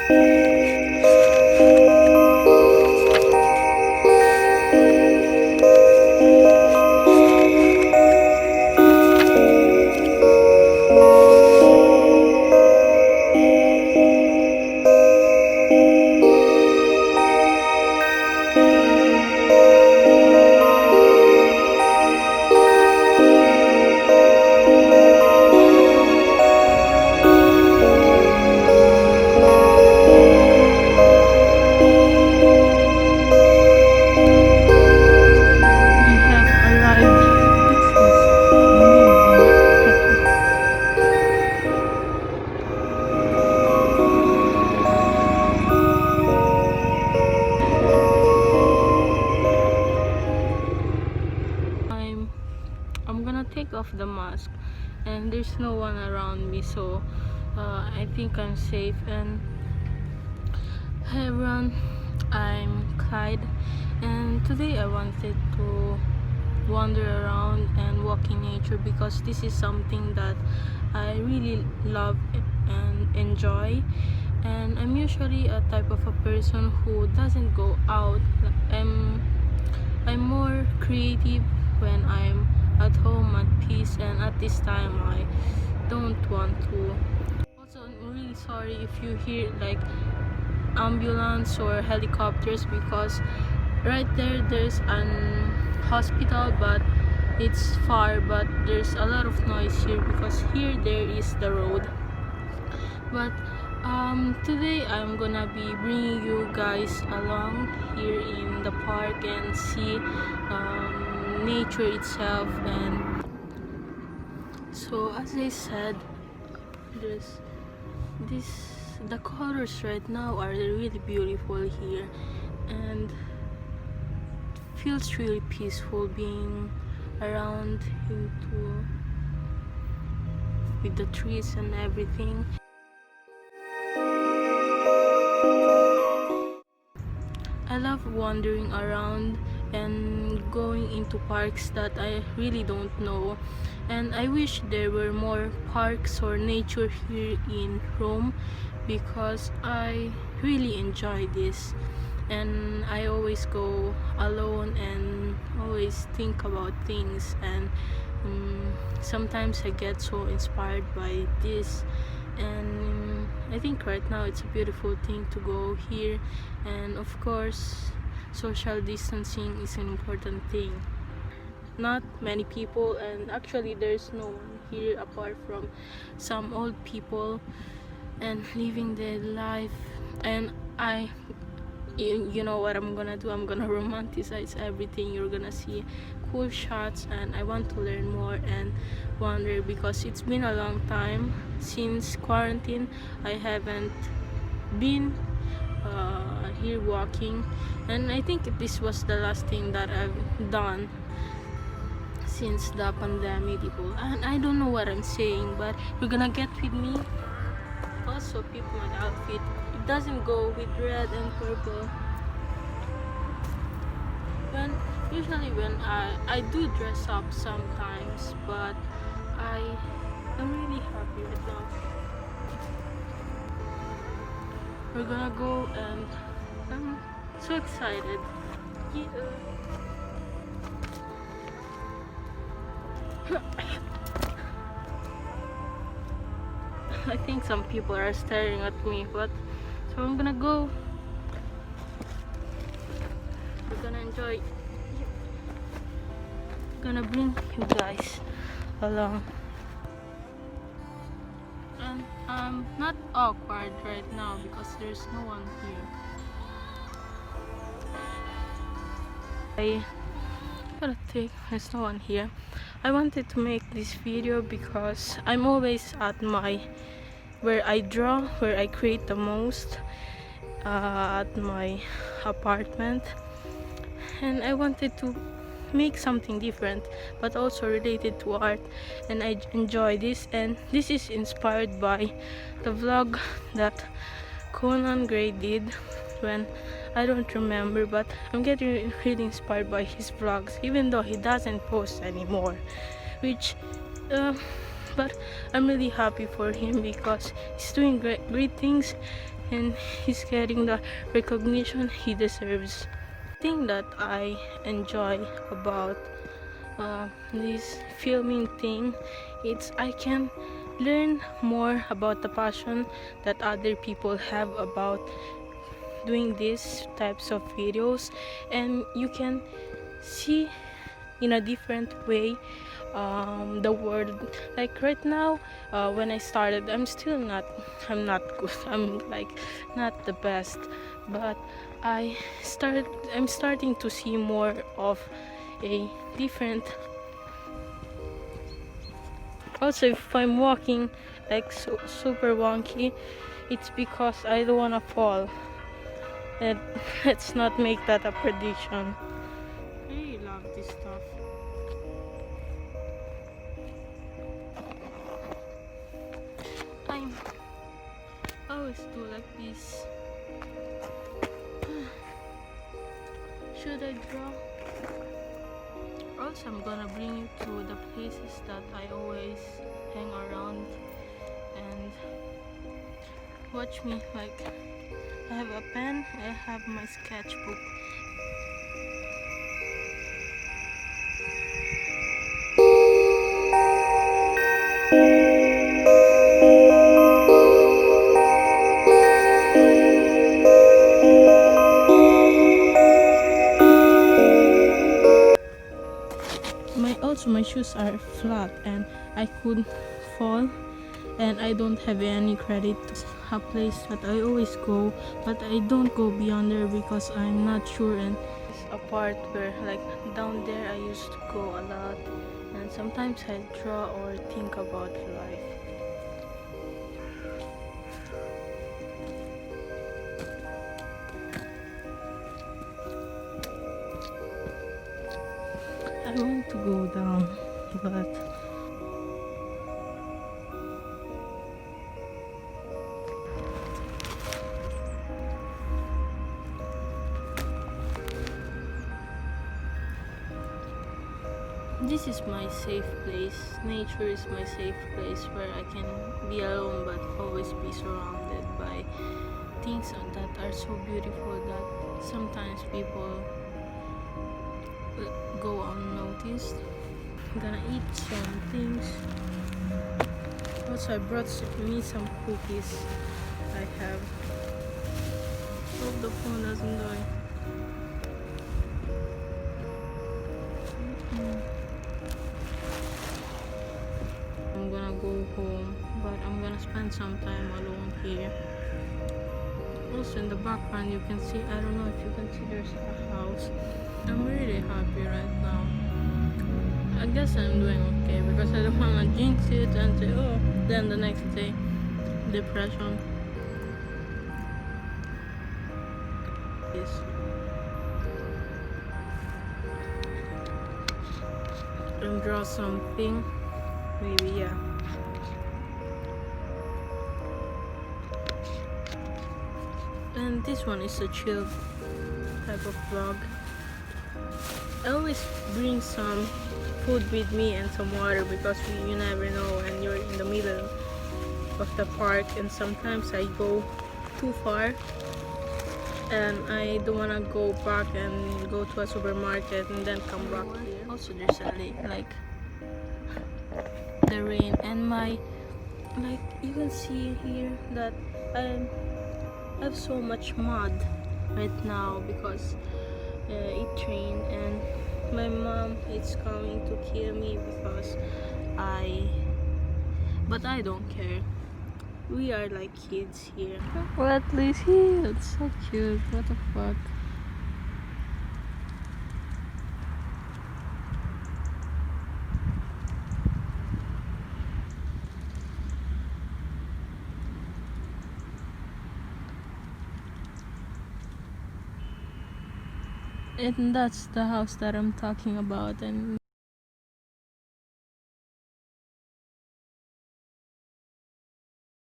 I'm gonna take off the mask, and there's no one around me, so I think I'm safe. And hey everyone, I'm Clyde, and today I wanted to wander around and walk in nature because this is something that I really love and enjoy. And I'm usually a type of a person who doesn't go out. I'm more creative when I'm at home at peace, and at this time I don't want to. Also, I'm really sorry if you hear like ambulance or helicopters, because right there's an hospital, but it's far, but there's a lot of noise here because here there is the road. But today I'm gonna be bringing you guys along here in the park and see nature itself. And so as I said, there's this the colors right now are really beautiful here, and it feels really peaceful being around with the trees and everything. I love wandering around and going into parks that I really don't know, and I wish there were more parks or nature here in Rome, because I really enjoy this. And I always go alone and always think about things, and sometimes I get so inspired by this. And I think right now it's a beautiful thing to go here, and of course social distancing is an important thing. Not many people, and actually there's no one here apart from some old people and living their life. And you know what I'm gonna do, I'm gonna romanticize everything. You're gonna see cool shots, and I want to learn more and wander, because it's been a long time since quarantine. I haven't been here walking, and I think this was the last thing that I've done since the pandemic, people. And I don't know what I'm saying, but you're gonna get with me. Also, peep my outfit, it doesn't go with red and purple. Usually when I do dress up sometimes, but I'm really happy right now. We're gonna go, and I'm so excited. Yeah. I think some people are staring at me, but so I'm gonna go. We're gonna enjoy. I'm gonna bring you guys along. And I'm not awkward right now because there's no one here. I gotta think, there's no one here. I wanted to make this video because I'm always at where I draw, where I create the most, at my apartment, and I wanted to make something different but also related to art, and I enjoy this. And this is inspired by the vlog that Conan Gray did when I don't remember, but I'm getting really inspired by his vlogs, even though he doesn't post anymore, which but I'm really happy for him because he's doing great things, and he's getting the recognition he deserves. The thing that I enjoy about this filming thing, it's I can learn more about the passion that other people have about doing these types of videos, and you can see in a different way the world. Like right now, when I started, I'm not good. I'm like not the best, but I'm starting to see more of a different. Also, if I'm walking like super wonky, it's because I don't wanna fall. And let's not make that a prediction. I really love this stuff. I always do like this. Should I draw? Also, I'm gonna bring you to the places that I always hang around and watch me. Like, I have a pen, I have my sketchbook. My shoes are flat and I could fall, and I don't have any credit. A place that I always go, but I don't go beyond there because I'm not sure, and it's a part where like down there I used to go a lot, and sometimes I draw or think about life. I want to go down, but this is my safe place. Nature is my safe place where I can be alone but always be surrounded by things that are so beautiful that sometimes people go unnoticed. I'm gonna eat some things. Also, I brought me some cookies. I have. Hope the phone doesn't die. I'm gonna go home, but I'm gonna spend some time alone here. Also, in the background, you can see, I don't know if you can see, there's a house. I'm really happy right now. I guess I'm doing okay because I don't want to jinx it and say, oh, then the next day, depression. Yes. And draw something, maybe, yeah. And this one is a chill type of vlog. I always bring some food with me and some water because you never know when you're in the middle of the park, and sometimes I go too far and I don't want to go back and go to a supermarket and then come back here. Also, there's a lake, like the rain, and my, like you can see here that I have so much mud right now because it rained, and my mom is coming to kill me because but I don't care. We are like kids here. What, Lizzie? It's so cute. What the fuck? And that's the house that I'm talking about, and